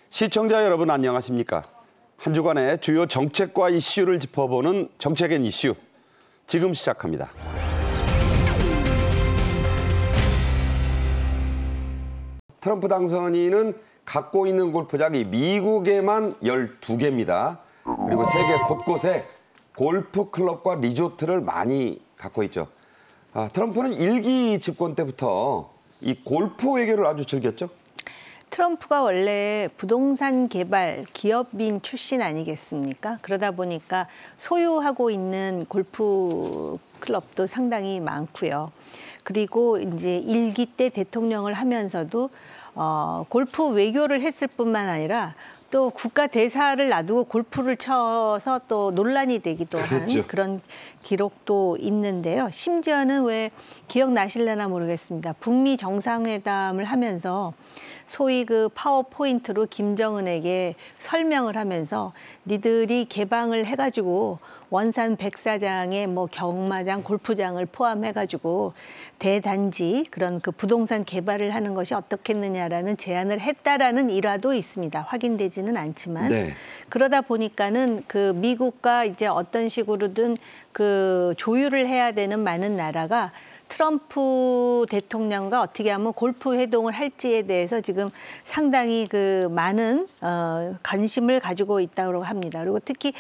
시청자 여러분 안녕하십니까? 한 주간의 주요 정책과 이슈를 짚어보는 정책엔 이슈 지금 시작합니다. 트럼프 당선인은 갖고 있는 골프장이 미국에만 12개입니다. 그리고 세계 곳곳에 골프 클럽과 리조트를 많이 갖고 있죠. 트럼프는 일기 집권 때부터 이 골프 외교를 아주 즐겼죠. 트럼프가 원래 부동산 개발 기업인 출신 아니겠습니까? 그러다 보니까 소유하고 있는 골프 클럽도 상당히 많고요. 그리고 이제 일기 때 대통령을 하면서도 골프 외교를 했을 뿐만 아니라 또 국가 대사를 놔두고 골프를 쳐서 또 논란이 되기도 한 그런 기록도 있는데요. 심지어는 왜 기억나실려나 모르겠습니다. 북미 정상회담을 하면서 소위 그 파워포인트로 김정은에게 설명을 하면서 니들이 개방을 해가지고 원산 백사장에 뭐 경마장, 골프장을 포함해가지고 대단지 그런 그 부동산 개발을 하는 것이 어떻겠느냐라는 제안을 했다라는 일화도 있습니다. 확인되지는 않지만 그러다 보니까는 그 미국과 이제 어떤 식으로든 그 조율을 해야 되는 많은 나라가 트럼프 대통령과 어떻게 하면 골프 회동을 할지에 대해서 지금 상당히 그 많은 관심을 가지고 있다고 합니다. 그리고 특히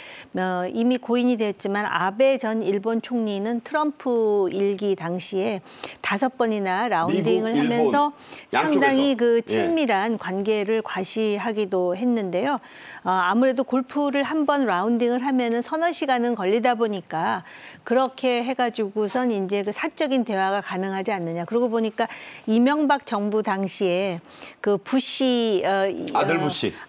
이미 고인이 됐지만 아베 전 일본 총리는 트럼프 일기 당시에 5번이나 라운딩을 미국, 하면서 상당히 그 친밀한 관계를 과시하기도 했는데요. 아무래도 골프를 한 번 라운딩을 하면은 서너 시간은 걸리다 보니까 그렇게 해가지고선 이제 그 사적인 대화가 가능하지 않느냐. 그러고 보니까 이명박 정부 당시에 그 부시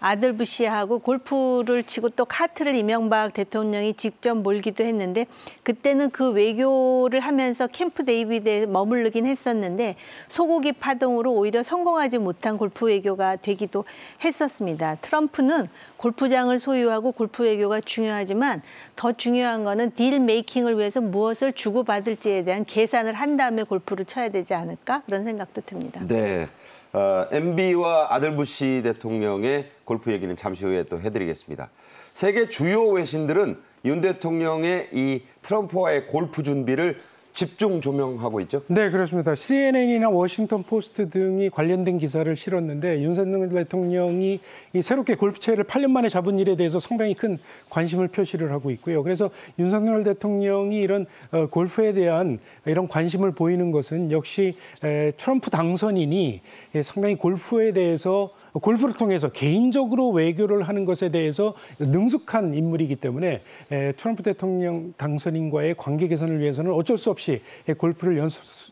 아들 부시하고 골프를 치고 또 카트를 이명박 대통령이 직접 몰기도 했는데 그때는 그 외교를 하면서 캠프 데이비드에 머무르긴 했었는데 소고기 파동으로 오히려 성공하지 못한 골프 외교가 되기도 했었습니다. 트럼프는 골프장을 소유하고 골프 외교가 중요하지만 더 중요한 거는 딜 메이킹을 위해서 무엇을 주고받을지에 대한 계산을 한 다음에 골프를 쳐야 되지 않을까 그런 생각도 듭니다. 네, MB와 아들 부시 대통령의 골프 얘기는 잠시 후에 또 해드리겠습니다. 세계 주요 외신들은 윤 대통령의 이 트럼프와의 골프 준비를 집중 조명하고 있죠? 네, 그렇습니다. CNN이나 워싱턴 포스트 등이 관련된 기사를 실었는데 윤석열 대통령이 이 새롭게 골프채를 8년 만에 잡은 일에 대해서 상당히 큰 관심을 표시를 하고 있고요. 그래서 윤석열 대통령이 이런 골프에 대한 이런 관심을 보이는 것은 역시 트럼프 당선인이 상당히 골프에 대해서 골프를 통해서 개인적으로 외교를 하는 것에 대해서 능숙한 인물이기 때문에 트럼프 대통령 당선인과의 관계 개선을 위해서는 어쩔 수 없이 골프를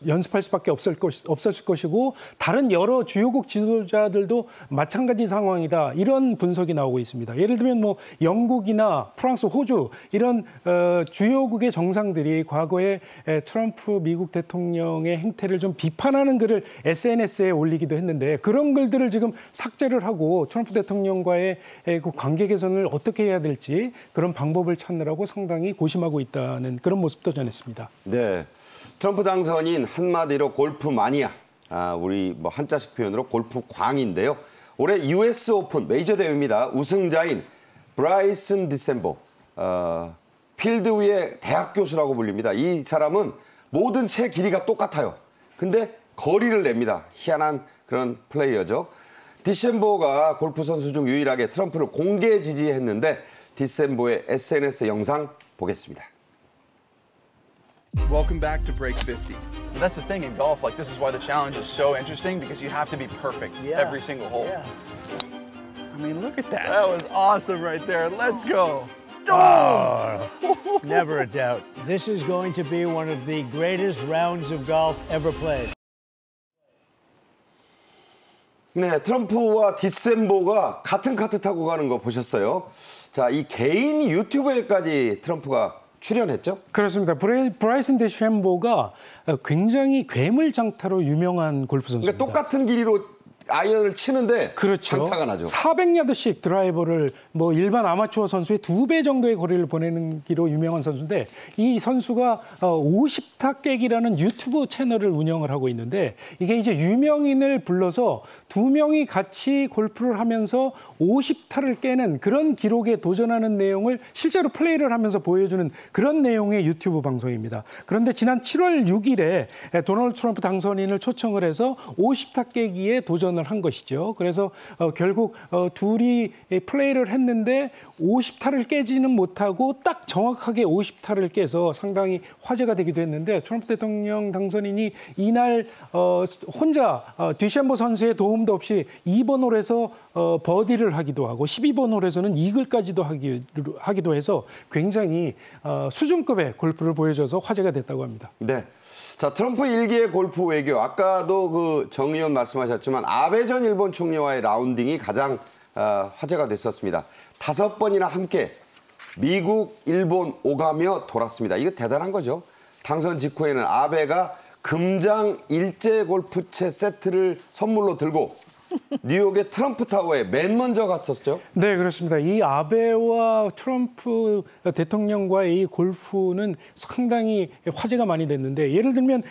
연습할 수밖에 없었을 것이고 다른 여러 주요국 지도자들도 마찬가지 상황이다. 이런 분석이 나오고 있습니다. 예를 들면 뭐 영국이나 프랑스, 호주 이런 주요국의 정상들이 과거에 트럼프 미국 대통령의 행태를 좀 비판하는 글을 SNS에 올리기도 했는데 그런 글들을 지금 삭제를 하고 트럼프 대통령과의 그 관계 개선을 어떻게 해야 될지 그런 방법을 찾느라고 상당히 고심하고 있다는 그런 모습도 전했습니다. 네, 트럼프 당선인 한마디로 골프 마니아, 우리 뭐 한자식 표현으로 골프 광인데요. 올해 US 오픈 메이저 대회입니다. 우승자인 브라이슨 디셈보, 필드 위의 대학 교수라고 불립니다. 이 사람은 모든 채 길이가 똑같아요. 근데 거리를 냅니다. 희한한 그런 플레이어죠. 디셈보가 골프 선수 중 유일하게 트럼프를 공개 지지했는데 디셈보의 SNS 영상 보겠습니다. Welcome back to Break 50. That's the thing in golf, like this is why the challenge is so interesting because you have to be perfect every single hole. I mean, look at that. That was awesome right there. Let's go. Oh, never a doubt. This is going to be one of the greatest rounds of golf ever played. 네, 트럼프와 디셈보가 같은 카트 타고 가는 거 보셨어요? 자, 이 개인 유튜브에까지 트럼프가 출연했죠? 그렇습니다. 브라이슨 디셈보가 굉장히 괴물 장타로 유명한 골프 선수입니다. 그러니까 똑같은 길이로 아이언을 치는데 그렇죠. 장타가 나죠. 400야드씩 드라이버를 뭐 일반 아마추어 선수의 2배 정도의 거리를 보내는 기로 유명한 선수인데 이 선수가 50타 깨기라는 유튜브 채널을 운영을 하고 있는데 이게 이제 유명인을 불러서 2명이 같이 골프를 하면서 50타를 깨는 그런 기록에 도전하는 내용을 실제로 플레이를 하면서 보여주는 그런 내용의 유튜브 방송입니다. 그런데 지난 7월 6일에 도널드 트럼프 당선인을 초청을 해서 50타 깨기에 도전을 한 것이죠. 그래서 결국 둘이 플레이를 했는데 50타를 깨지는 못하고 딱 정확하게 50타를 깨서 상당히 화제가 되기도 했는데 트럼프 대통령 당선인이 이날 혼자 뒤셴버 선수의 도움도 없이 2번 홀에서 버디를 하기도 하고 12번 홀에서는 이글까지도 하기도 해서 굉장히 수준급의 골프를 보여줘서 화제가 됐다고 합니다. 네. 자, 트럼프 일기의 골프 외교. 아까도 그 정 의원 말씀하셨지만 아베 전 일본 총리와의 라운딩이 가장 화제가 됐었습니다. 5번이나 함께 미국, 일본 오가며 돌았습니다. 이거 대단한 거죠. 당선 직후에는 아베가 금장 일제 골프채 세트를 선물로 들고 뉴욕의 트럼프 타워에 맨 먼저 갔었죠. 네, 그렇습니다. 이 아베와 트럼프 대통령과의 이 골프는 상당히 화제가 많이 됐는데 예를 들면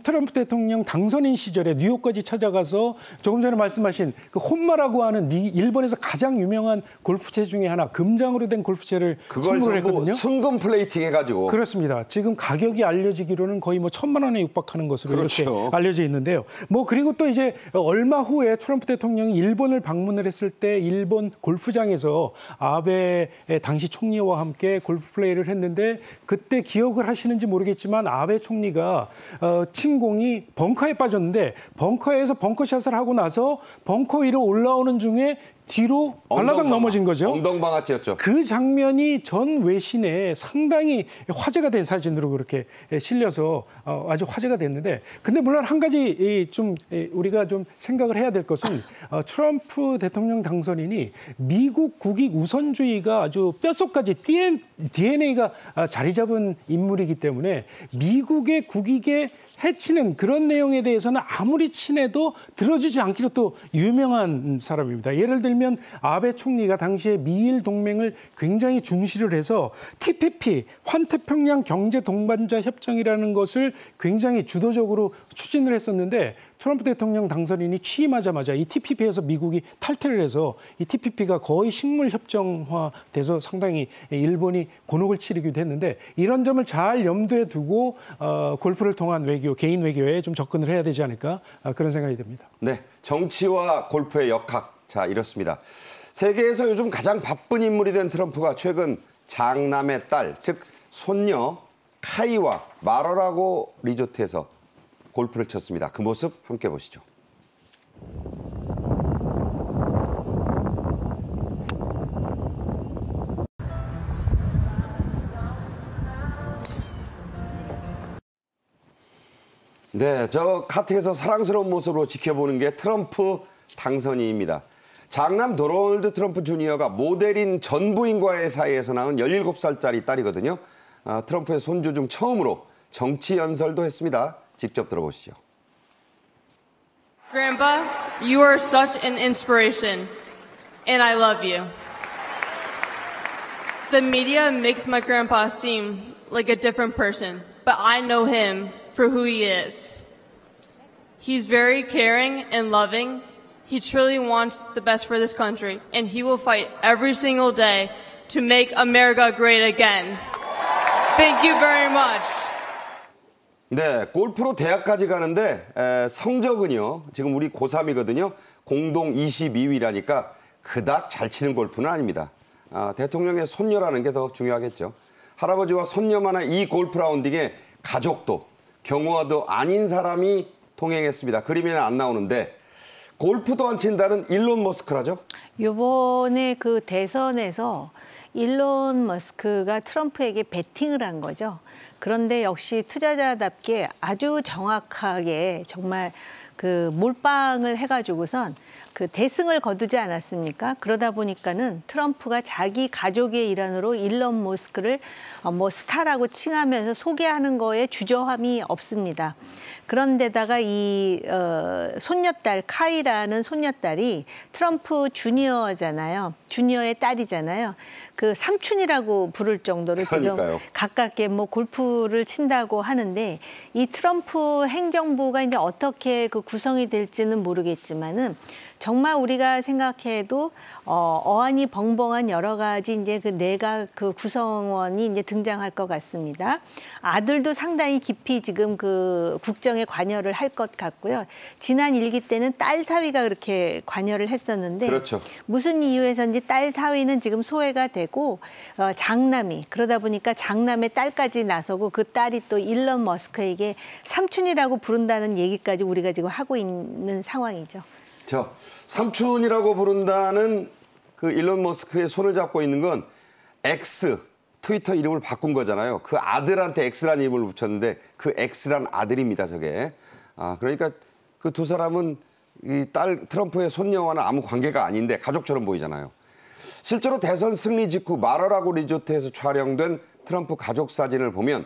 트럼프 대통령 당선인 시절에 뉴욕까지 찾아가서 조금 전에 말씀하신 그 혼마라고 하는 일본에서 가장 유명한 골프채 중에 하나 금장으로 된 골프채를 선물을 했거든요. 순금 플레이팅 해가지고. 그렇습니다. 지금 가격이 알려지기로는 거의 뭐 1,000만 원에 육박하는 것으로 그렇죠. 이렇게 알려져 있는데요. 뭐 그리고 또 이제 얼마 후에 트럼프 대통령이 일본을 방문을 했을 때 일본 골프장에서 아베 당시 총리와 함께 골프 플레이를 했는데 그때 기억을 하시는지 모르겠지만 아베 총리가 친 공이 벙커에 빠졌는데 벙커에서 벙커샷을 하고 나서 벙커 위로 올라오는 중에 뒤로 발라당 넘어진 거죠. 엉덩방아찌였죠. 그 장면이 전 외신에 상당히 화제가 된 사진으로 그렇게 실려서 아주 화제가 됐는데 근데 물론 한 가지 좀 우리가 좀 생각을 해야 될 것은 트럼프 대통령 당선인이 미국 국익 우선주의가 아주 뼛속까지 DNA가 자리 잡은 인물이기 때문에 미국의 국익에 해치는 그런 내용에 대해서는 아무리 친해도 들어주지 않기로 또 유명한 사람입니다. 예를 들면 아베 총리가 당시에 미일 동맹을 굉장히 중시를 해서 TPP, 환태평양 경제동반자 협정이라는 것을 굉장히 주도적으로 추진을 했었는데 트럼프 대통령 당선인이 취임하자마자 이 TPP에서 미국이 탈퇴를 해서 이 TPP가 거의 식물 협정화돼서 상당히 일본이 곤혹을 치르기도 했는데 이런 점을 잘 염두에 두고 골프를 통한 외교, 개인 외교에 좀 접근을 해야 되지 않을까 그런 생각이 듭니다. 네, 정치와 골프의 역학. 자, 이렇습니다. 세계에서 요즘 가장 바쁜 인물이 된 트럼프가 최근 장남의 딸, 즉 손녀 카이와 마러라고 리조트에서 골프를 쳤습니다. 그 모습 함께 보시죠. 네, 저 카트에서 사랑스러운 모습으로 지켜보는 게 트럼프 당선인입니다. 장남 도널드 트럼프 주니어가 모델인 전 부인과의 사이에서 낳은 17살짜리 딸이거든요. 트럼프의 손주 중 처음으로 정치 연설도 했습니다. 직접 들어보시죠. Grandpa, you are such an inspiration, and I love you. The media makes my grandpa seem like a different person, but I know him for who he is. He's very caring and loving. He truly wants the best for this country, and he will fight every single day to make America great again. Thank you very much. 네, 골프로 대학까지 가는데 성적은요. 지금 우리 고3이거든요. 공동 22위라니까 그닥 잘 치는 골프는 아닙니다. 대통령의 손녀라는 게 더 중요하겠죠. 할아버지와 손녀만의 이 골프 라운딩에 가족도 경호와도 아닌 사람이 동행했습니다. 그림에는 안 나오는데 골프도 안 친다는 일론 머스크라죠? 이번에 그 대선에서 일론 머스크가 트럼프에게 베팅을 한 거죠. 그런데 역시 투자자답게 아주 정확하게 정말 그 몰빵을 해가지고선 그 대승을 거두지 않았습니까? 그러다 보니까는 트럼프가 자기 가족의 일환으로 일론 머스크를 뭐 스타라고 칭하면서 소개하는 거에 주저함이 없습니다. 그런데다가 이 손녀딸 카이라는 손녀딸이 트럼프 주니어잖아요. 주니어의 딸이잖아요. 그 삼촌이라고 부를 정도로 그러니까요. 지금 가깝게 뭐 골프를 친다고 하는데 이 트럼프 행정부가 이제 어떻게 그 구성이 될지는 모르겠지만은 정말 우리가 생각해도 어안이 벙벙한 여러 가지 이제 그 내각 그 구성원이 이제 등장할 것 같습니다. 아들도 상당히 깊이 지금 그 국정에 관여를 할 것 같고요. 지난 일기 때는 딸 사위가 그렇게 관여를 했었는데 그렇죠. 무슨 이유에서인지 딸 사위는 지금 소외가 되고 장남이 그러다 보니까 장남의 딸까지 나서고 그 딸이 또 일론 머스크에게 삼촌이라고 부른다는 얘기까지 우리가 지금 하고 있는 상황이죠. 삼촌이라고 부른다는 그 일론 머스크의 손을 잡고 있는 건 X, 트위터 이름을 바꾼 거잖아요. 그 아들한테 X라는 이름을 붙였는데 그 X란 아들입니다, 저게. 그러니까 그 두 사람은 이 딸 트럼프의 손녀와는 아무 관계가 아닌데 가족처럼 보이잖아요. 실제로 대선 승리 직후 마러라고 리조트에서 촬영된 트럼프 가족 사진을 보면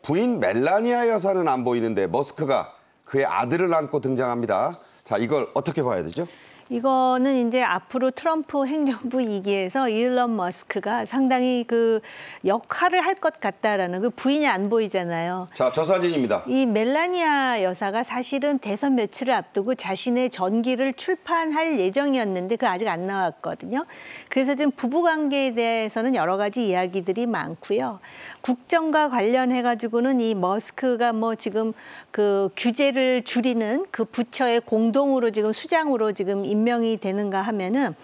부인 멜라니아 여사는 안 보이는데 머스크가 그의 아들을 안고 등장합니다. 자, 이걸 어떻게 봐야 되죠? 이거는 이제 앞으로 트럼프 행정부 2기에서 일론 머스크가 상당히 그 역할을 할 것 같다라는 그 부인이 안 보이잖아요. 자, 저 사진입니다. 이 멜라니아 여사가 사실은 대선 며칠을 앞두고 자신의 전기를 출판할 예정이었는데 그 아직 안 나왔거든요. 그래서 지금 부부관계에 대해서는 여러 가지 이야기들이 많고요. 국정과 관련해가지고는 이 머스크가 뭐 지금 그 규제를 줄이는 그 부처의 공동으로 지금 수장으로 지금 임명이 되는가 하면은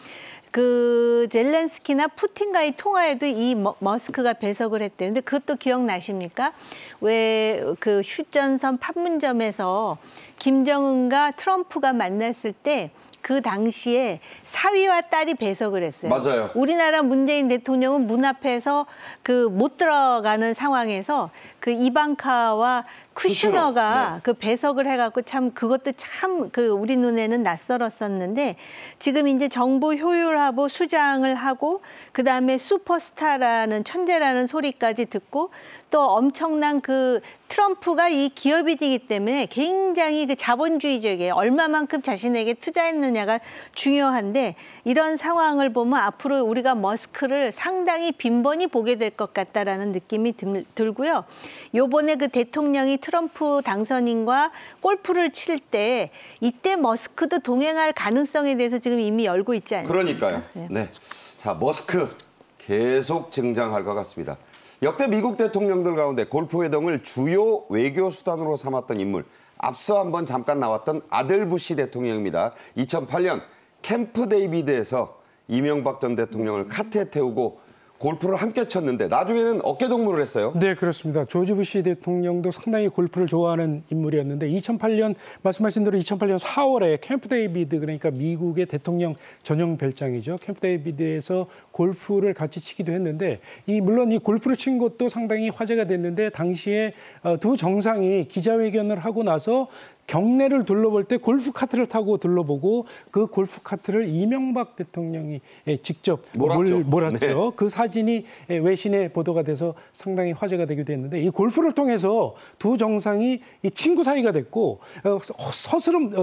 그 젤렌스키나 푸틴과의 통화에도 이 머스크가 배석을 했대요. 근데 그것도 기억나십니까? 왜 그 휴전선 판문점에서 김정은과 트럼프가 만났을 때 그 당시에 사위와 딸이 배석을 했어요. 맞아요. 우리나라 문재인 대통령은 문 앞에서 그 못 들어가는 상황에서 그 이방카와 쿠슈너가 네. 그 배석을 해갖고 참 그것도 참 그 우리 눈에는 낯설었었는데 지금 이제 정부 효율하고 수장을 하고 그 다음에 슈퍼스타라는 천재라는 소리까지 듣고 또 엄청난 그 트럼프가 이 기업이기 때문에 굉장히 그 자본주의적이에요. 얼마만큼 자신에게 투자했느냐가 중요한데 이런 상황을 보면 앞으로 우리가 머스크를 상당히 빈번히 보게 될 것 같다라는 느낌이 들고요. 요번에 그 대통령이 트럼프 당선인과 골프를 칠 때 이때 머스크도 동행할 가능성에 대해서 지금 이미 열고 있지 않습니까? 그러니까요. 네. 자, 머스크 계속 등장할 것 같습니다. 역대 미국 대통령들 가운데 골프 회동을 주요 외교 수단으로 삼았던 인물. 앞서 한번 잠깐 나왔던 아들 부시 대통령입니다. 2008년 캠프 데이비드에서 이명박 전 대통령을 카트에 태우고 골프를 함께 쳤는데 나중에는 어깨동무를 했어요. 네, 그렇습니다. 조지 부시 대통령도 상당히 골프를 좋아하는 인물이었는데 2008년 말씀하신 대로 2008년 4월에 캠프 데이비드 그러니까 미국의 대통령 전용 별장이죠. 캠프 데이비드에서 골프를 같이 치기도 했는데 물론 이 골프를 친 것도 상당히 화제가 됐는데 당시에 두 정상이 기자회견을 하고 나서 경내를 둘러볼 때 골프 카트를 타고 둘러보고 그 골프 카트를 이명박 대통령이 직접 몰았죠. 네. 그 사진이 외신에 보도가 돼서 상당히 화제가 되기도 했는데 이 골프를 통해서 두 정상이 이 친구 사이가 됐고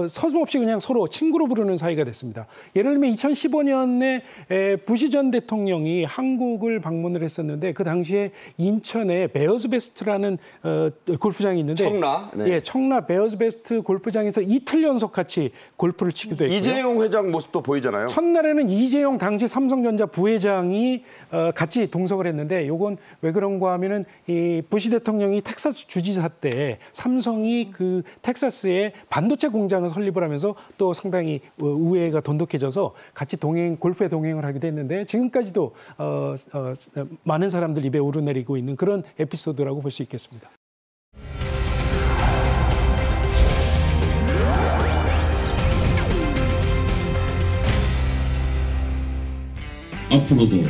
서슴없이 그냥 서로 친구로 부르는 사이가 됐습니다. 예를 들면 2015년에 부시 전 대통령이 한국을 방문을 했었는데 그 당시에 인천에 베어스 베스트라는 골프장이 있는데 청라. 네. 예, 청라 베어스 베스트 골프장에서 이틀 연속 같이 골프를 치기도 했고요. 이재용 회장 모습도 보이잖아요. 첫날에는 이재용 당시 삼성전자 부회장이 같이 동석을 했는데 이건 왜 그런가 하면은 이 부시 대통령이 텍사스 주지사 때 삼성이 그 텍사스에 반도체 공장을 설립을 하면서 또 상당히 우애가 돈독해져서 같이 골프에 동행을 하기도 했는데 지금까지도 많은 사람들 입에 오르내리고 있는 그런 에피소드라고 볼 수 있겠습니다. 앞으로도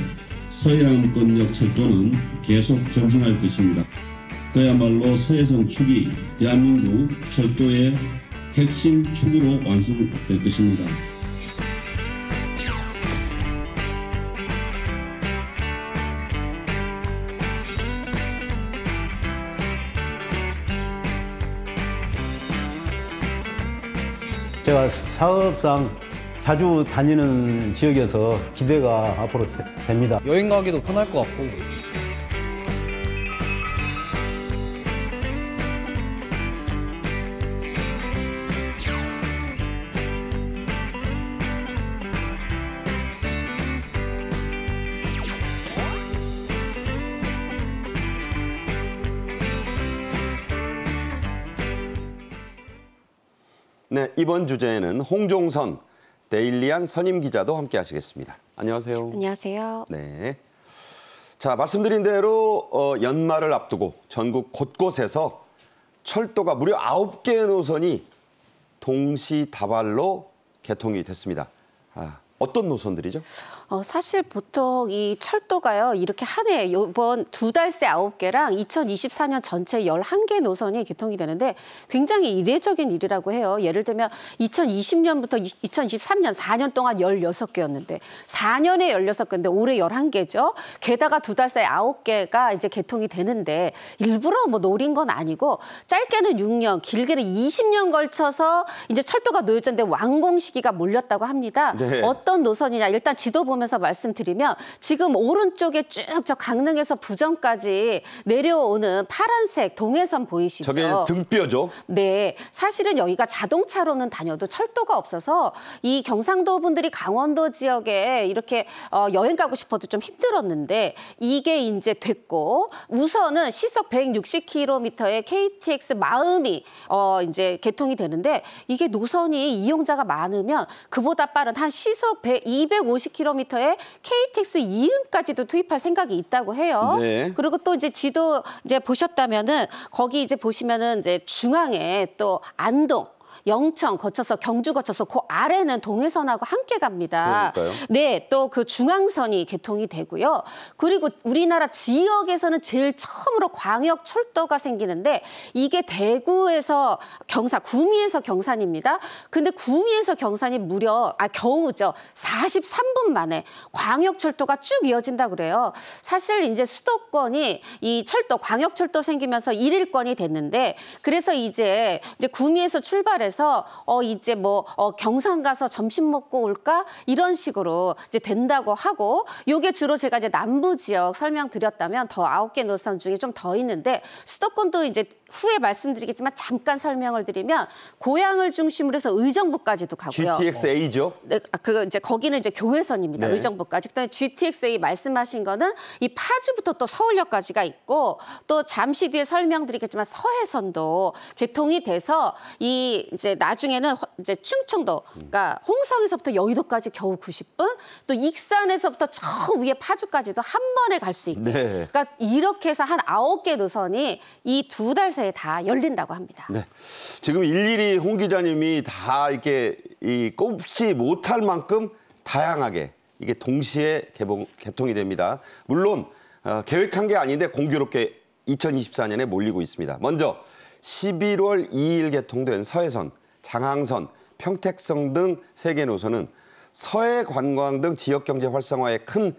서해안권역 철도는 계속 전진할 것입니다. 그야말로 서해선 축이 대한민국 철도의 핵심 축으로 완성될 것입니다. 제가 사업상 자주 다니는 지역이어서 기대가 앞으로 됩니다. 여행 가기도 편할 것 같고. 네, 이번 주제에는 홍종선 데일리안 선임 기자도 함께 하시겠습니다. 안녕하세요. 안녕하세요. 네. 자, 말씀드린 대로 연말을 앞두고 전국 곳곳에서 철도가 무려 9개의 노선이 동시다발로 개통이 됐습니다. 어떤 노선들이죠? 사실 보통 이 철도가요, 이렇게 한 해, 이번 2달 새 9개랑 2024년 전체 11개 노선이 개통이 되는데 굉장히 이례적인 일이라고 해요. 예를 들면 2020년부터 2023년 4년 동안 16개였는데 4년에 16개인데 올해 11개죠. 게다가 2달 새 9개가 이제 개통이 되는데 일부러 뭐 노린 건 아니고 짧게는 6년, 길게는 20년 걸쳐서 이제 철도가 놓여졌는데 완공 시기가 몰렸다고 합니다. 네. 어떤 노선이냐, 일단 지도 보면서 말씀드리면 지금 오른쪽에 쭉 저 강릉에서 부정까지 내려오는 파란색 동해선 보이시죠? 저게 등뼈죠? 네, 사실은 여기가 자동차로는 다녀도 철도가 없어서 이 경상도 분들이 강원도 지역에 이렇게 여행 가고 싶어도 좀 힘들었는데 이게 이제 됐고, 우선은 시속 160km의 KTX 마음이 이제 개통이 되는데, 이게 노선이 이용자가 많으면 그보다 빠른 한 시속 250km의 KTX 이음까지도 투입할 생각이 있다고 해요. 네. 그리고 또 이제 지도 이제 보셨다면은 거기 이제 보시면은 이제 중앙에 또 안동, 영천 거쳐서 경주 거쳐서 그 아래는 동해선하고 함께 갑니다. 그러니까요. 네, 또 그 중앙선이 개통이 되고요. 그리고 우리나라 지역에서는 제일 처음으로 광역 철도가 생기는데 이게 대구에서 경산, 구미에서 경산입니다. 근데 구미에서 경산이 무려 겨우죠. 43분 만에 광역 철도가 쭉 이어진다 그래요. 사실 이제 수도권이 이 철도, 광역 철도 생기면서 1일권이 됐는데, 그래서 이제 구미에서 출발해서 이제 뭐 경산 가서 점심 먹고 올까 이런 식으로 이제 된다고 하고, 요게 주로 제가 이제 남부 지역 설명드렸다면 더 9개 노선 중에 좀 더 있는데, 수도권도 이제 후에 말씀드리겠지만 잠깐 설명을 드리면 고향을 중심으로 해서 의정부까지도 가고요. GTX-A죠? 네, 이제 거기는 이제 교외선입니다. 네. 의정부까지. 그다음에 GTX-A 말씀하신 거는 이 파주부터 또 서울역까지가 있고, 또 잠시 뒤에 설명드리겠지만 서해선도 개통이 돼서 이 이제 나중에는 이제 충청도, 그러니까 홍성에서부터 여의도까지 겨우 90분, 또 익산에서부터 저 위에 파주까지도 한 번에 갈 수 있게. 네. 그러니까 이렇게 해서 한 9개 노선이 이 2달 새에 다 열린다고 합니다. 네. 지금 일일이 홍 기자님이 다 이렇게 꼽지 못할 만큼 다양하게 이게 동시에 개통이 됩니다. 물론 계획한 게 아닌데 공교롭게 2024년에 몰리고 있습니다. 먼저 11월 2일 개통된 서해선, 장항선, 평택선 등 3개 노선은 서해 관광 등 지역 경제 활성화에 큰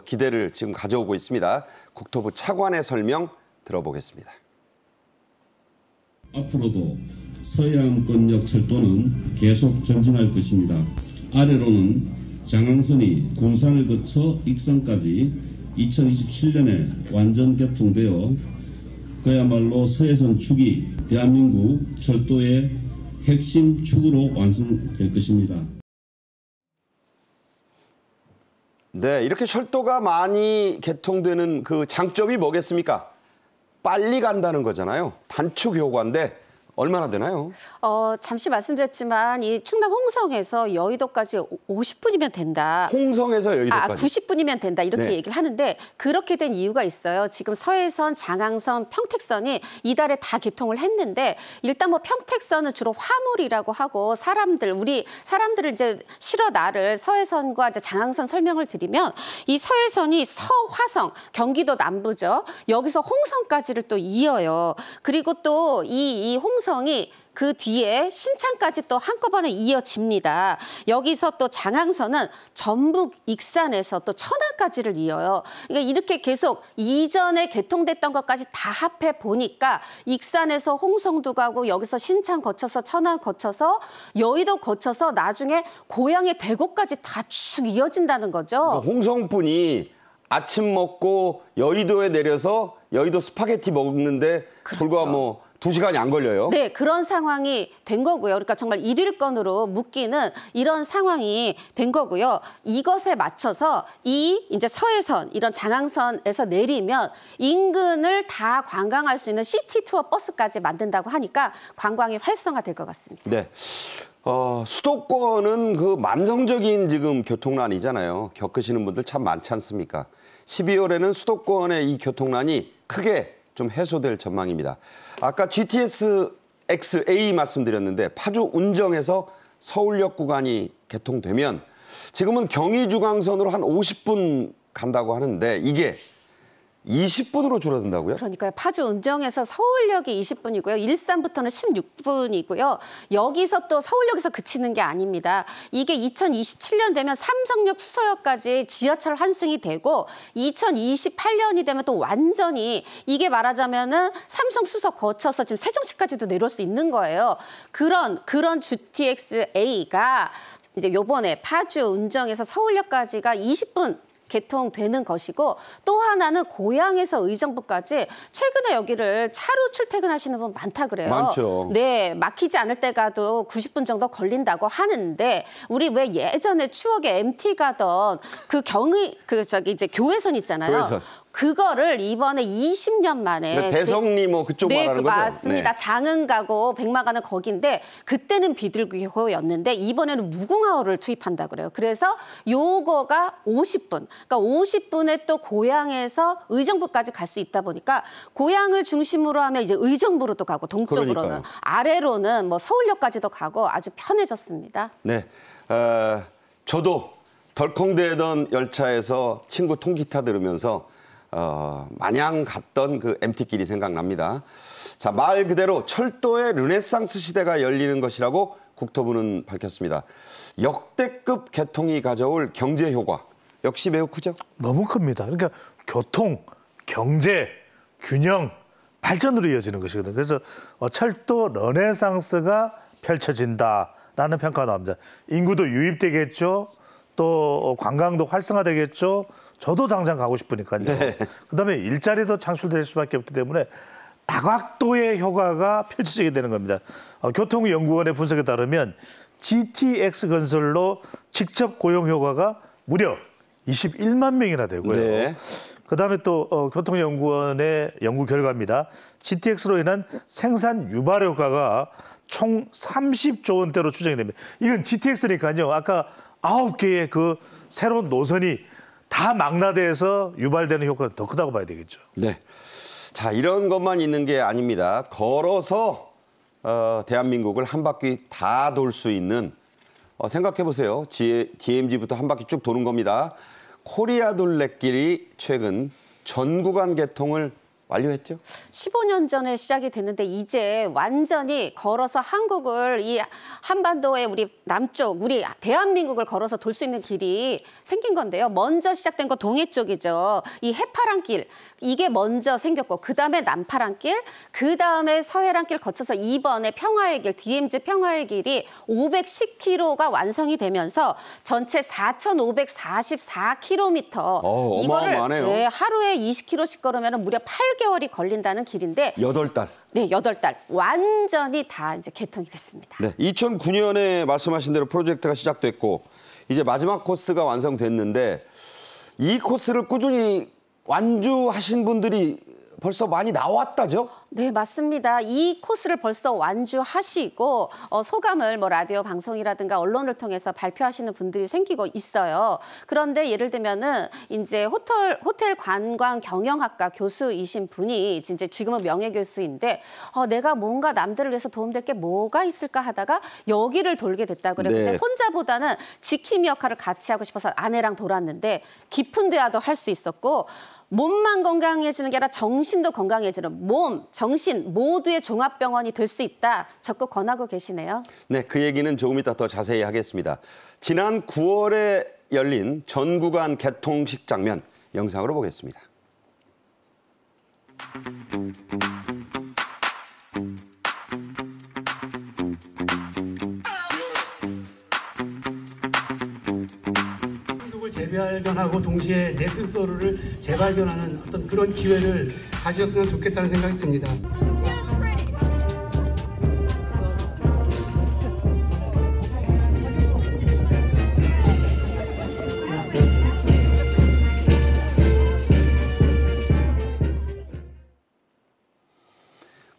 기대를 지금 가져오고 있습니다. 국토부 차관의 설명 들어보겠습니다. 앞으로도 서해안권역 철도는 계속 전진할 것입니다. 아래로는 장항선이 군산을 거쳐 익산까지 2027년에 완전 개통되어 그야말로 서해선 축이 대한민국 철도의 핵심 축으로 완성될 것입니다. 네, 이렇게 철도가 많이 개통되는 그 장점이 뭐겠습니까? 빨리 간다는 거잖아요. 단축 효과인데 얼마나 되나요? 잠시 말씀드렸지만 이 충남 홍성에서 여의도까지 50분이면 된다. 홍성에서 여의도까지. 90분이면 된다. 이렇게 네. 얘기를 하는데 그렇게 된 이유가 있어요. 지금 서해선, 장항선, 평택선이 이달에 다 개통을 했는데 일단 뭐 평택선은 주로 화물이라고 하고 우리 사람들을 이제 실어 나를 서해선과 이제 장항선 설명을 드리면 이 서해선이 서화성, 경기도 남부죠. 여기서 홍성까지를 또 이어요. 그리고 또 이 홍성이 그 뒤에 신창까지 또 한꺼번에 이어집니다. 여기서 또 장항선은 전북 익산에서 또 천안까지를 이어요. 그러니까 이렇게 계속 이전에 개통됐던 것까지 다 합해 보니까 익산에서 홍성도 가고 여기서 신창 거쳐서 천안 거쳐서 여의도 거쳐서 나중에 고향의 대구까지 다 쭉 이어진다는 거죠. 그러니까 홍성분이 아침 먹고 여의도에 내려서 여의도 스파게티 먹는데 불과 뭐 2시간이 안 걸려요. 네, 그런 상황이 된 거고요. 그러니까 정말 일일권으로 묶이는 이런 상황이 된 거고요. 이것에 맞춰서 이제 서해선, 이런 장항선에서 내리면 인근을 다 관광할 수 있는 시티 투어 버스까지 만든다고 하니까 관광이 활성화될 것 같습니다. 네. 수도권은 그 만성적인 지금 교통난이잖아요. 겪으시는 분들 참 많지 않습니까? 12월에는 수도권의 이 교통난이 크게 좀 해소될 전망입니다. 아까 GTX XA 말씀드렸는데 파주 운정에서 서울역 구간이 개통되면 지금은 경의중앙선으로 한 50분 간다고 하는데 이게 20분으로 줄어든다고요? 그러니까요. 파주 운정에서 서울역이 20분이고요. 일산부터는 16분이고요. 여기서 또 서울역에서 그치는 게 아닙니다. 이게 2027년 되면 삼성역 수서역까지 지하철 환승이 되고 2028년이 되면 또 완전히 이게 말하자면은 삼성 수서 거쳐서 지금 세종시까지도 내려올 수 있는 거예요. 그런 GTX-A가 이제 요번에 파주 운정에서 서울역까지가 20분 개통되는 것이고 또 하나는 고향에서 의정부까지 최근에 여기를 차로 출퇴근하시는 분 많다 그래요. 많죠. 네, 막히지 않을 때 가도 90분 정도 걸린다고 하는데 우리 왜 예전에 추억의 MT 가던 그 이제 교외선 있잖아요. 교외선. 그거를 이번에 20년 만에 그러니까 대성리 뭐 그쪽 말하는 거죠? 맞습니다. 네. 장흥 가고 백마 가는 거긴데 그때는 비둘기호였는데 이번에는 무궁화호를 투입한다 그래요. 그래서 요거가 50분. 그러니까 50분에 또 고향에서 의정부까지 갈 수 있다 보니까 고향을 중심으로 하면 이제 의정부로도 가고 동쪽으로는 그러니까요. 아래로는 뭐 서울역까지도 가고 아주 편해졌습니다. 네, 저도 덜컹대던 열차에서 친구 통기타 들으면서 마냥 갔던 그 MT길이 생각납니다. 자, 말 그대로 철도의 르네상스 시대가 열리는 것이라고 국토부는 밝혔습니다. 역대급 개통이 가져올 경제 효과 역시 매우 크죠? 너무 큽니다. 그러니까 교통, 경제, 균형, 발전으로 이어지는 것이거든요. 그래서 철도 르네상스가 펼쳐진다라는 평가가 나옵니다. 인구도 유입되겠죠. 또 관광도 활성화되겠죠. 저도 당장 가고 싶으니까요. 네. 그다음에 일자리도 창출될 수밖에 없기 때문에 다각도의 효과가 펼쳐지게 되는 겁니다. 교통연구원의 분석에 따르면 GTX 건설로 직접 고용 효과가 무려 21만 명이나 되고요. 네. 그다음에 또 교통연구원의 연구 결과입니다. GTX로 인한 생산 유발 효과가 총 30조 원대로 추정이 됩니다. 이건 GTX니까요. 아까 9개의 그 새로운 노선이 다 망라돼서 유발되는 효과는 더 크다고 봐야 되겠죠. 네. 자, 이런 것만 있는 게 아닙니다. 걸어서 대한민국을 한 바퀴 다 돌 수 있는 생각해 보세요. DMZ부터 한 바퀴 쭉 도는 겁니다. 코리아 둘레길이 최근 전 구간 개통을 완료했죠? 15년 전에 시작이 됐는데 이제 완전히 걸어서 한국을 이 한반도의 우리 남쪽, 우리 대한민국을 걸어서 돌 수 있는 길이 생긴 건데요. 먼저 시작된 건 동해 쪽이죠. 이 해파랑길, 이게 먼저 생겼고 그다음에 남파랑길, 그다음에 서해랑길 거쳐서 이번에 평화의 길, DMZ 평화의 길이 510km가 완성이 되면서 전체 4,544km. 어마어마하네요. 이거를 하루에 20km씩 걸으면 무려 8개월이 걸린다는 길인데 8달. 네, 8달. 완전히 다 이제 개통이 됐습니다. 네, 2009년에 말씀하신 대로 프로젝트가 시작됐고 이제 마지막 코스가 완성됐는데 이 코스를 꾸준히 완주하신 분들이 벌써 많이 나왔다죠? 네, 맞습니다. 이 코스를 벌써 완주하시고 소감을 뭐 라디오 방송이라든가 언론을 통해서 발표하시는 분들이 생기고 있어요. 그런데 예를 들면은 이제 호텔 관광 경영학과 교수이신 분이 이제 지금은 명예교수인데 내가 뭔가 남들을 위해서 도움될 게 뭐가 있을까 하다가 여기를 돌게 됐다 그래요. 네. 근데 혼자보다는 지킴이 역할을 같이 하고 싶어서 아내랑 돌았는데 깊은 대화도 할 수 있었고 몸만 건강해지는 게 아니라 정신도 건강해지는 몸, 정신 모두의 종합병원이 될 수 있다 적극 권하고 계시네요. 네, 그 얘기는 조금 이따 더 자세히 하겠습니다. 지난 9월에 열린 전 구간 개통식 장면 영상으로 보겠습니다. 한국을 재발견하고 동시에 내 스스로를 재발견하는 어떤 그런 기회를 가지셨으면 좋겠다는 생각이 듭니다.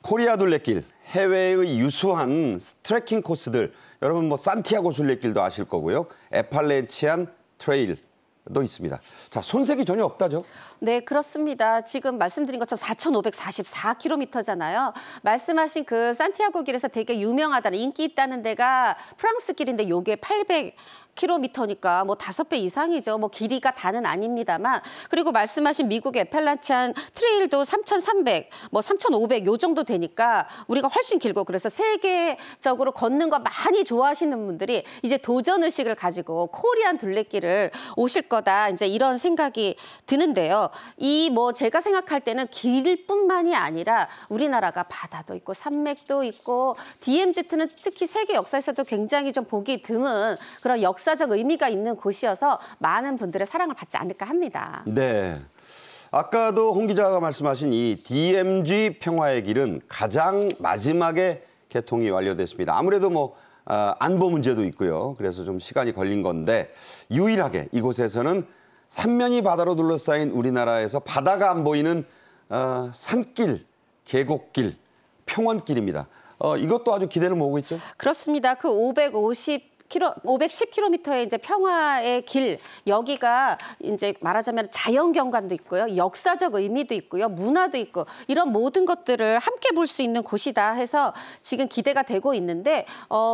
코리아 둘레길, 해외의 유수한 트레킹 코스들, 여러분 뭐 산티아고 순례길도 아실 거고요. 에팔레치안 트레일도 있습니다. 자, 손색이 전혀 없다죠? 네, 그렇습니다. 지금 말씀드린 것처럼 4,544km잖아요. 말씀하신 그 산티아고 길에서 되게 유명하다는 인기 있다는 데가 프랑스 길인데 요게 800km니까 뭐 5배 이상이죠. 뭐 길이가 다는 아닙니다만. 그리고 말씀하신 미국의 에팔레치안 트레일도 3,300, 뭐 3,500 요 정도 되니까 우리가 훨씬 길고 그래서 세계적으로 걷는 거 많이 좋아하시는 분들이 이제 도전 의식을 가지고 코리안 둘레길을 오실 거다. 이제 이런 생각이 드는데요. 이 뭐 제가 생각할 때는 길뿐만이 아니라 우리나라가 바다도 있고 산맥도 있고 DMZ는 특히 세계 역사에서도 굉장히 좀 보기 드문 그런 역사적 의미가 있는 곳이어서 많은 분들의 사랑을 받지 않을까 합니다. 네. 아까도 홍 기자가 말씀하신 이 DMZ 평화의 길은 가장 마지막에 개통이 완료됐습니다. 아무래도 뭐 안보 문제도 있고요. 그래서 좀 시간이 걸린 건데 유일하게 이곳에서는 삼면이 바다로 둘러싸인 우리나라에서 바다가 안 보이는 산길, 계곡길, 평원길입니다. 이것도 아주 기대를 모으고 있죠? 그렇습니다. 그 510km의 이제 평화의 길, 여기가 이제 말하자면 자연 경관도 있고요, 역사적 의미도 있고요, 문화도 있고 이런 모든 것들을 함께 볼 수 있는 곳이다 해서 지금 기대가 되고 있는데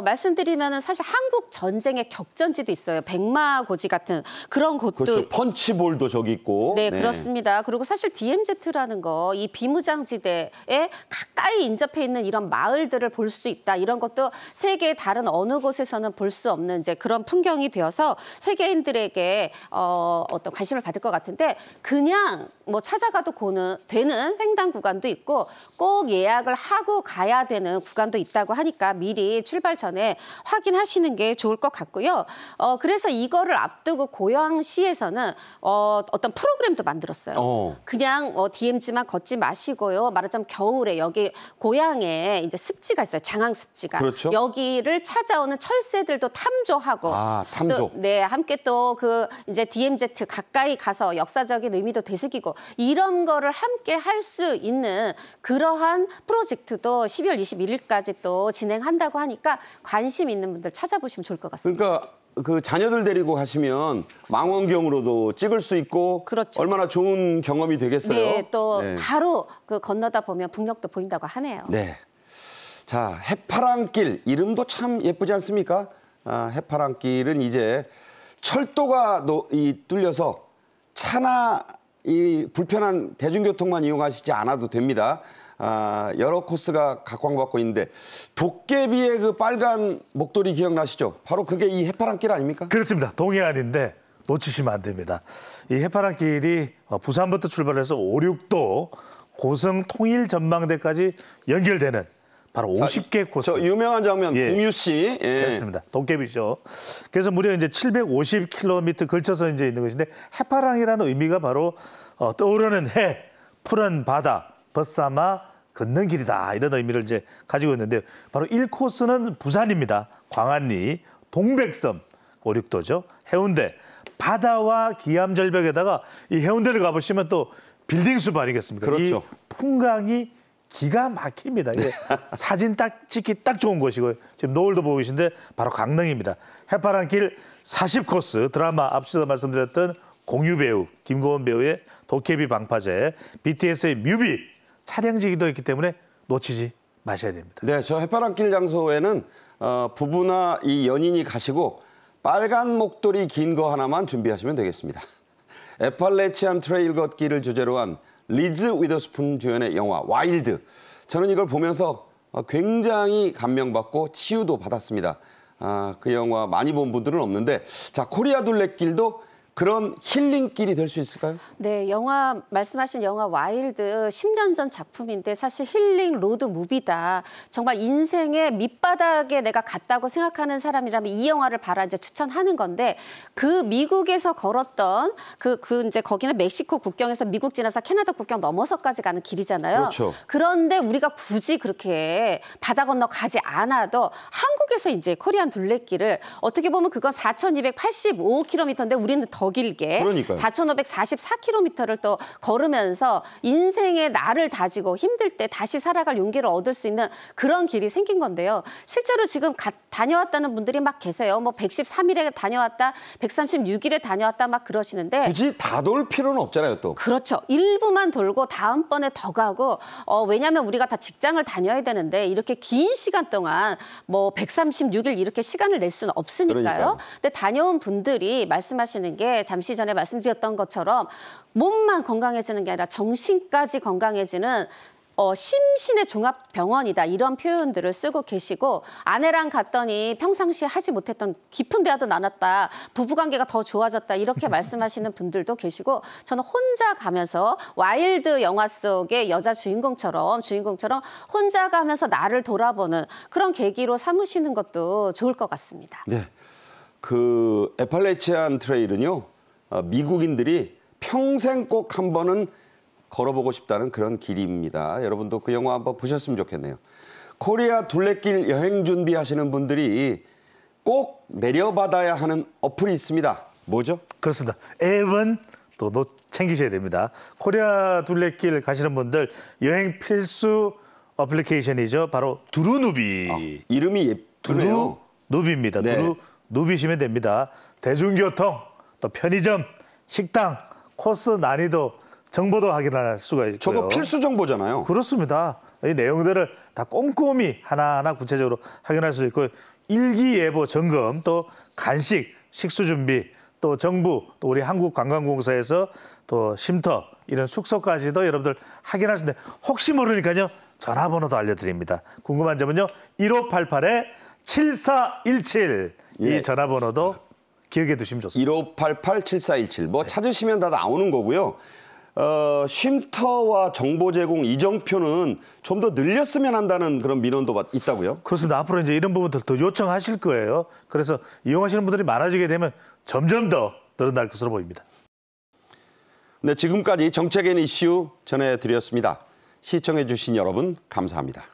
말씀드리면은 사실 한국 전쟁의 격전지도 있어요. 백마고지 같은 그런 곳도. 그렇죠. 펀치볼도 저기 있고. 네, 그렇습니다. 그리고 사실 DMZ라는 거 이 비무장지대에 가까이 인접해 있는 이런 마을들을 볼 수 있다. 이런 것도 세계의 다른 어느 곳에서는 볼 수 없는 이제 그런 풍경이 되어서 세계인들에게 어떤 관심을 받을 것 같은데 그냥 뭐 찾아가도 되는 횡단 구간도 있고 꼭 예약을 하고 가야 되는 구간도 있다고 하니까 미리 출발 전에 확인하시는 게 좋을 것 같고요. 그래서 이거를 앞두고 고양시에서는 어떤 프로그램도 만들었어요. 그냥 DMZ만 걷지 마시고요. 말하자면 겨울에 여기 고양에 이제 습지가 있어요. 장항 습지가. 그렇죠. 여기를 찾아오는 철새들도 탐조하고 탐조. 또, 네, 함께 또 그 이제 DMZ 가까이 가서 역사적인 의미도 되새기고 이런 거를 함께 할 수 있는 그러한 프로젝트도 12월 21일까지 또 진행한다고 하니까 관심 있는 분들 찾아보시면 좋을 것 같습니다. 그러니까 그 자녀들 데리고 가시면 망원경으로도 찍을 수 있고 그렇죠. 얼마나 좋은 경험이 되겠어요. 네, 또 바로 그 건너다 보면 북녘도 보인다고 하네요. 네. 자, 해파랑길 이름도 참 예쁘지 않습니까? 해파랑길은 이제 철도가 뚫려서 차나 이 불편한 대중교통만 이용하시지 않아도 됩니다. 여러 코스가 각광받고 있는데 도깨비의 그 빨간 목도리 기억나시죠? 바로 그게 이 해파랑길 아닙니까? 그렇습니다. 동해안인데 놓치시면 안 됩니다. 이 해파랑길이 부산부터 출발해서 5, 6도 고성 통일 전망대까지 연결되는 바로 50개 코스. 저 유명한 장면 공유 씨. 그렇습니다. 도깨비죠. 그래서 무려 이제 750km 걸쳐서 이제 있는 것인데 해파랑이라는 의미가 바로 떠오르는 해, 푸른 바다, 벗삼아 걷는 길이다 이런 의미를 이제 가지고 있는데 바로 1코스는 부산입니다. 광안리, 동백섬, 5, 6도죠. 해운대, 바다와 기암절벽에다가 이 해운대를 가보시면 또 빌딩숲 아니겠습니까? 그렇죠. 이 풍광이 기가 막힙니다. 이게 사진 찍기 딱 좋은 곳이고요. 지금 노을도 보고 계신데 바로 강릉입니다. 해파랑길 40코스 드라마 앞서서 말씀드렸던 공유 배우, 김고은 배우의 도깨비 방파제, BTS의 뮤비 촬영지기도 있기 때문에 놓치지 마셔야 됩니다. 네, 저 해파랑길 장소에는 부부나 이 연인이 가시고 빨간 목도리 긴 거 하나만 준비하시면 되겠습니다. 에팔레치안 트레일 걷기를 주제로 한 리즈 위더스푼 주연의 영화 와일드. 저는 이걸 보면서 굉장히 감명받고 치유도 받았습니다. 그 영화 많이 본 분들은 없는데, 자, 코리아 둘레길도 그런 힐링길이 될 수 있을까요? 네, 영화 말씀하신 영화 와일드 10년 전 작품인데 사실 힐링 로드 무비다. 정말 인생의 밑바닥에 내가 갔다고 생각하는 사람이라면 이 영화를 바라 이제 추천하는 건데 그 미국에서 걸었던 이제 거기는 멕시코 국경에서 미국 지나서 캐나다 국경 넘어서까지 가는 길이잖아요. 그렇죠. 그런데 우리가 굳이 그렇게 바다 건너 가지 않아도 한국에서 이제 코리안 둘레길을 어떻게 보면 그건 4,285km인데 우리는 더 길게 그러니까요. 4,544km를 또 걸으면서 인생의 날을 다지고 힘들 때 다시 살아갈 용기를 얻을 수 있는 그런 길이 생긴 건데요. 실제로 지금 다녀왔다는 분들이 막 계세요. 뭐 113일에 다녀왔다, 136일에 다녀왔다 막 그러시는데 굳이 다 돌 필요는 없잖아요, 또. 그렇죠. 일부만 돌고 다음번에 더 가고 왜냐하면 우리가 다 직장을 다녀야 되는데 이렇게 긴 시간 동안 뭐 136일 이렇게 시간을 낼 수는 없으니까요. 그러니까요. 근데 다녀온 분들이 말씀하시는 게 잠시 전에 말씀드렸던 것처럼 몸만 건강해지는 게 아니라 정신까지 건강해지는 심신의 종합병원이다. 이런 표현들을 쓰고 계시고 아내랑 갔더니 평상시에 하지 못했던 깊은 대화도 나눴다. 부부관계가 더 좋아졌다. 이렇게 말씀하시는 분들도 계시고 저는 혼자 가면서 와일드 영화 속의 여자 주인공처럼 혼자 가면서 나를 돌아보는 그런 계기로 삼으시는 것도 좋을 것 같습니다. 네. 그 에팔레치안 트레일은요, 미국인들이 평생 꼭 한 번은 걸어보고 싶다는 그런 길입니다. 여러분도 그 영화 한번 보셨으면 좋겠네요. 코리아 둘레길 여행 준비하시는 분들이 꼭 내려받아야 하는 어플이 있습니다. 뭐죠? 그렇습니다. 앱은 또 챙기셔야 됩니다. 코리아 둘레길 가시는 분들 여행 필수 어플리케이션이죠. 바로 두루누비. 이름이 예쁘네요. 두루누비입니다. 네. 두루누비시면 됩니다. 대중교통, 또 편의점, 식당, 코스 난이도, 정보도 확인할 수가 있고요. 저거 필수 정보잖아요. 그렇습니다. 이 내용들을 다 꼼꼼히 하나하나 구체적으로 확인할 수 있고 일기예보 점검, 또 간식, 식수 준비, 또 정부, 또 우리 한국관광공사에서 또 쉼터, 이런 숙소까지도 여러분들 확인할 수 있는데 혹시 모르니까요. 전화번호도 알려드립니다. 궁금한 점은요. 1588-7417 예. 이 전화번호도 기억해 두시면 좋습니다. 1588-7417 뭐 찾으시면 다 나오는 거고요. 쉼터와 정보 제공 이정표는 좀 더 늘렸으면 한다는 그런 민원도 있다고요? 그렇습니다. 앞으로 이제 이런 부분들 더 요청하실 거예요. 그래서 이용하시는 분들이 많아지게 되면 점점 더 늘어날 것으로 보입니다. 네, 지금까지 정책 앤 이슈 전해드렸습니다. 시청해 주신 여러분 감사합니다.